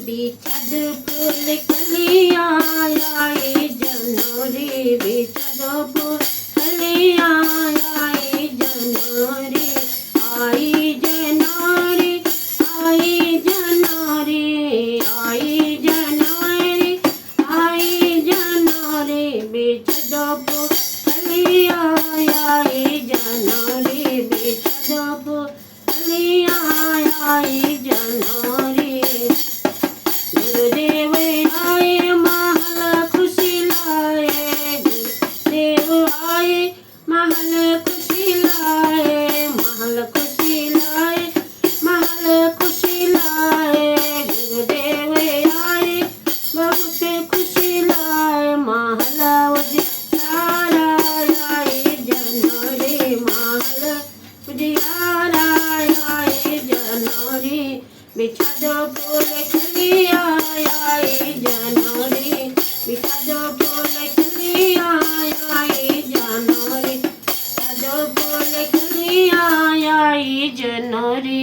बिछद फूल कलिया आई जनोरी बिछद फूल कलिया आई जनोरी आई जनोरी आई जनोरी आई जनोरी आई जनोरी बिछद फूल कलिया आई जनोरी बिछद फूल कलिया आई जनोरी गुरुदेव आए महल खुशी लाए गुरुदेव आए महल खुशी लाए महल खुशी लाए महल खुशी लाए गुरुदेव आए बहुत खुशी लाए महल उजियारा आए जनोरी महल उजियारा आए जनोरी बिछद फूल कलिया आई जनोरी बिछद फूल कलिया आई जनोरी बिछद फूल कलिया आई जनोरी।